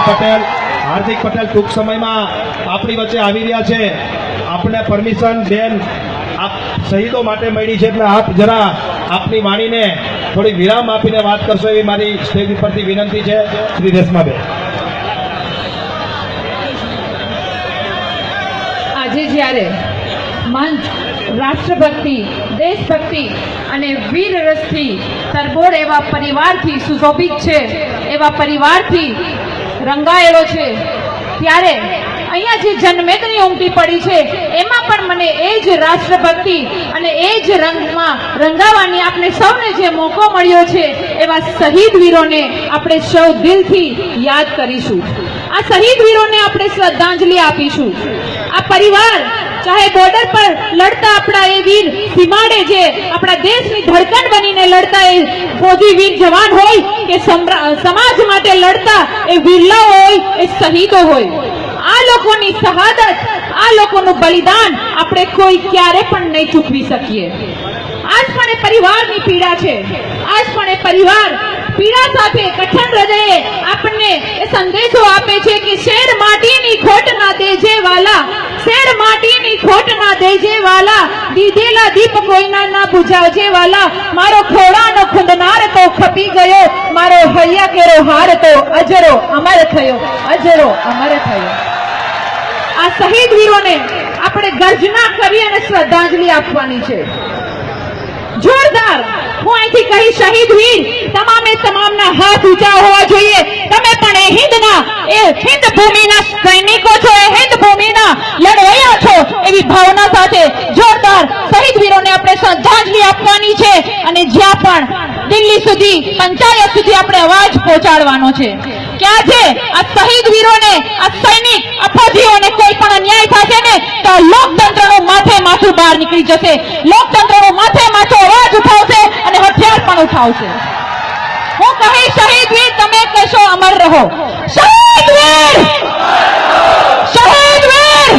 પટેલ ટૂંક સમયમાં આપણી વચ્ચે આવી રહ્યા છે। આપને પરમિશન બેન આપ શહીદો માટે મળી છે એટલે આપ જરા આપની વાણીને થોડી વિરામ આપીને વાત કરશો એવી મારી સ્ટેજ ઉપરથી વિનંતી છે। શ્રી રેશમાબેન, આજે જ્યારે મંચ રાષ્ટ્રભક્તિ, દેશભક્તિ અને વીર રસથી તરબોળ એવા પરિવારથી સુશોભિત છે, એવા પરિવારથી રંગાયેલો છે, ત્યારે અહીંયા જે જનમેદની ઉમટી પડી છે એમાં પણ મને એ જ રાષ્ટ્રભક્તિ અને એ જ રંગમાં રંગાવાની આપણે સૌને જે મોકો મળ્યો છે એવા શહીદ વીરોને આપણે સૌ દિલથી યાદ કરીશું। આ શહીદ વીરોને આપણે શ્રદ્ધાંજલિ આપીશું। આ પરિવાર ચાહે બોર્ડર પર લડતા આપણા એ વીર સીમાડે જે આપણા દેશની ધડકન બનીને લડતા એ ફૌજી વીર જવાન હોય કે સમાજ માટે લડતા એ વીરલાઓ હોય, એ શહીદો હોય, આ લોકોની શહાદત, આ લોકોનું બલિદાન આપણે કોઈ ક્યારે પણ નહીં ચૂકવી શકીએ। આજ પણ એ પરિવારની પીડા છે, આજ પણ એ પરિવાર પીડા સાથે કઠણ હૃદયે આપણને એ સંદેશો આપે છે કે શેર માટીની ખોટ ના દેજે વાલા, શેર માટીની ખોટ ના દેજે વાલા, દીધેલા દીપ કોઈના ના બુઝાવજે વાલા, મારો ખોડાનો ખુંદનાર તો ખપી ગયો, મારો હૈયા કેરો હાર તો અજરો અમર થયો, અજરો અમર થયો। આ શહીદ વીરોને આપણે ગર્જના કરી અને શ્રદ્ધાંજલિ આપવાની છે। જોરદાર હું અહીંથી કહી, શહીદ વીર તમામે તમામના હાથ ઊંચા હોવા જોઈએ। તમે પણ એ હિન્દ ભૂમિના સૈનિકો છો, એ હિન્દ ભૂમિના લડવૈયા છો, એવી ભાવના સાથે જોરદાર શહીદ વીરોને આપણે શ્રદ્ધાંજલિ આપવાની છે। અને જ્યાં પણ દિલ્હી સુધી, પંચાયત સુધી આપણે અવાજ પહોંચાડવાનો છે કે આજે આ શહીદ વીરોને, આ સૈનિક, આ ફૌજીઓને કોઈ પણ અન્યાય થશે ને તો લોકતંત્રનું માથે માથું બહાર નીકળી જશે, લોકતંત્રનું માથે માથું અવાજ ઉઠાવશે અને હથિયાર પણ ઉઠાવશે। હું કહીશ, શહીદ વીર તમે કહેશો અમર રહો, શહીદ વીર, શહીદ વીર।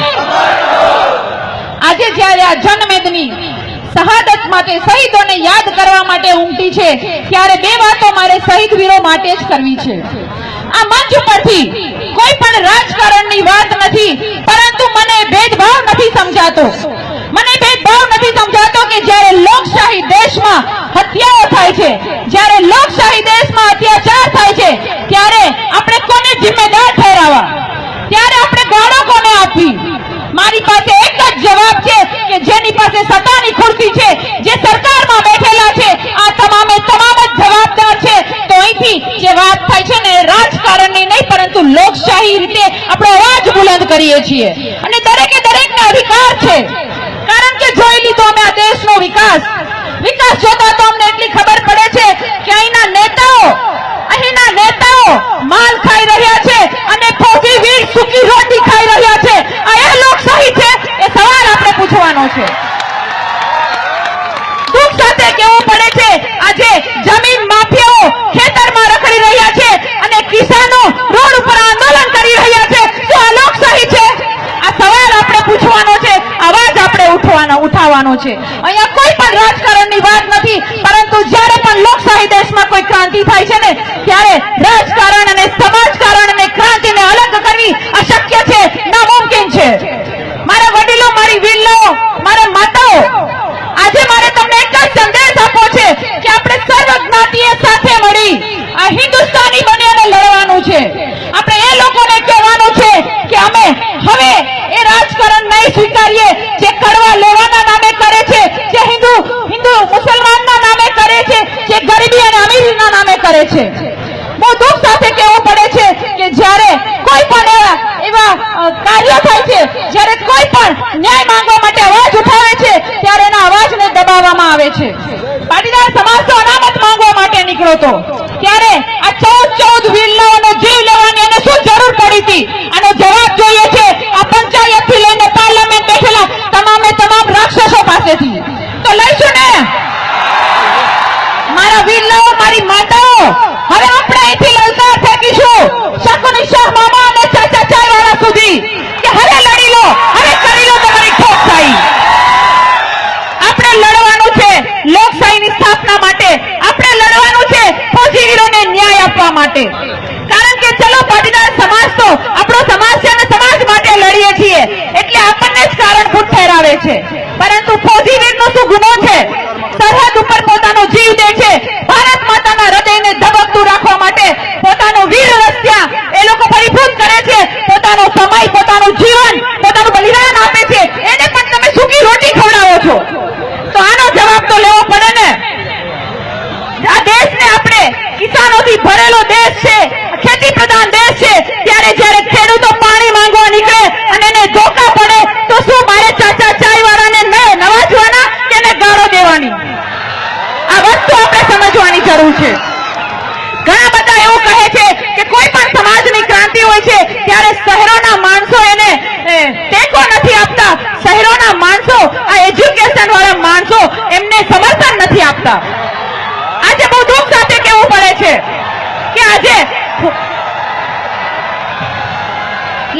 આજે જ્યારે આ જનમેદની શહાદત માટે, શહીદોને યાદ કરવા માટે ઉમટી છે, ત્યારે બે વાતો મારે શહીદ વીરો માટે જ કરવી છે। આ મંચ પરથી કોઈ પણ રાજકારણની વાત નથી, પરંતુ મને ભેદભાવ નથી સમજાતો, મને ભેદભાવ નથી સમજાતો કે જ્યારે લોકશાહી દેશમાં હત્યાઓ થાય છે, જ્યારે લોકશાહી દેશમાં અત્યાચાર થાય છે, ત્યારે આપણે કોને જિમ્મેદાર ઠેરાવવા, ત્યારે આપણે ગાળો કોને આપવી? મારી પાસે એક જ જવાબ છે કે જેની પાસે સત્તાની ખુરશી છે, જે સરકારમાં બેઠેલા છે, આ તમામે તમામ જ જવાબદાર છે। તો અહીંથી જે વાત થાય છે ને, રાજકારણની નહીં પરંતુ લોકશાહી રીતે આપણે અવાજ બુલંદ કરીએ છીએ અને દરેકે દરેકના અધિકાર છે। કારણ કે જોઈ લીધો અમે આ દેશનો વિકાસ જોતા તો અમને એટલી ખબર પડે છે કે અહીંના નેતાઓ માલ ખાઈ રહ્યા છે અને ફૌજી વીર સૂકી રોટી ખાઈ રહ્યા છે। આ એ લોકશાહી છે? એ સવાલ આપણે પૂછવાનો છે। દુઃખ સાથે કહેવું પડે છે, આજે જમીન માફિયાઓ ખેતરમાં રખડી રહ્યા છે અને કિસાનો રોડ ઉપર આંદોલન કરી રહ્યા છે। શું આ લોકશાહી છે? આ સવાલ આપણે પૂછવાનો છે, અવાજ આપણે ઉઠાવવાનો છે। અહીંયા કોઈ પણ રાજકારણની વાત નથી, પરંતુ જ્યારે પણ લોકશાહી દેશમાં કોઈ ક્રાંતિ થાય છે ને, ત્યારે રાજકારણ અને સમાજકારણ અને ક્રાંતિને અલગ કરવી અશક્ય છે, નામુમકિન છે। મારા વડીલો, મારી વીરલાઓ, મારા માતાઓ, આજે મારે તમને એક જ સંદેશ આપવો છે કે આપણે સર્વ જ્ઞાતિએ સાથે મળી આ હિન્દુસ્તાની બની અને લડવાનું છે। આપણે એ લોકોને કહેવાનું છે કે અમે હવે એ રાજકારણ નહીં સ્વીકારીએ જે કડવા લેવાના નામે કરે છે, જે હિન્દુ મુસલમાનના નામે કરે છે, જે ગરીબી અને અમીરીના નામે કરે છે। બહુ દુઃખ સાથે કહેવું પડે છે કે જ્યારે કોઈ પણ એવા કાર્યો થાય છે, જ્યારે કોઈ પણ ન્યાય માંગવા માટે અવાજ ઉઠાવે છે, ત્યારે એના અવાજને દબાવવામાં આવે છે। પાટીદાર સમાજ તો અનામત માંગવા માટે નીકળ્યો હતો, ત્યારે આ 14 વીરલાઓનો જીવ લેવાની એને શું જરૂર પડી હતી? આનો જવાબ જોઈએ છે આ પંચાયતથી લઈને પાર્લામેન્ટ બેઠેલા તમામે તમામ રાક્ષસો પાસેથી। તો લઈશું ને મારા વીરલાઓ, મારી માતાઓ, હવે આપણે અહીંથી લલકાર ફેંકીશું છે, પરંતુ ફૌજીવીરનો શું ગુનો છે? સરહદ ઉપર પોતાનો જીવ દે છે, ભારત માતાના હૃદયને ધબકતું રાખવા માટે પોતાનો વીર રસ ત્યાં એ લોકો પરિભૂત કરે છે, પોતાનો સમય, પોતાનું જીવન, પોતાનું બલિદાન આપે છે. એને પણ તમે સૂકી રોટી ખવડાવો છો, તો આનો જવાબ તો લેવો પડે ને. આ દેશને આપણે કિસાનોથી ભરેલો દેશ છે, ખેતી પ્રધાન દેશ છે, ત્યારે જ્યારે ખેડૂતો પાણી માંગવા નીકળે અને એને ધોકા પડે તો શું મારે ચાચા ચાય વાળાને નવાજવાના કે એને ગાળો દેવાની? આ વસ્તુ આપણે સમજવાની જરૂર છે. ઘણા બધા એવું કહે છે કે કોઈ પણ સમાજની ક્રાંતિ હોય છે ત્યારે શહેરોના માણસો એને ટેકો નથી આપતા, શહેરોના માણસો, આ એજ્યુકેશન વાળા માણસો એમને સમર્થન નથી આપતા. આજે બહુ દુઃખ સાથે કહેવું પડે છે કે આજે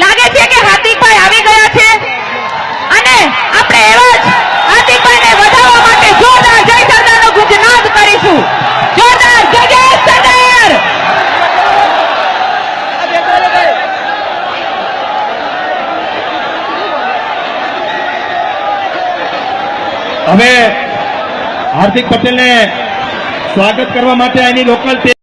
લાગે છે કે હાર્દિકભાઈ આવી ગયા છે અને આપણે એવા જ હાર્દિકભાઈને વધારવા માટે જોરદાર જય સરદારનો ગુંજનાદ કરીશું. જોરદાર જય જય સરદાર. હવે હાર્દિક પટેલને સ્વાગત કરવા માટે અહીંની લોકલ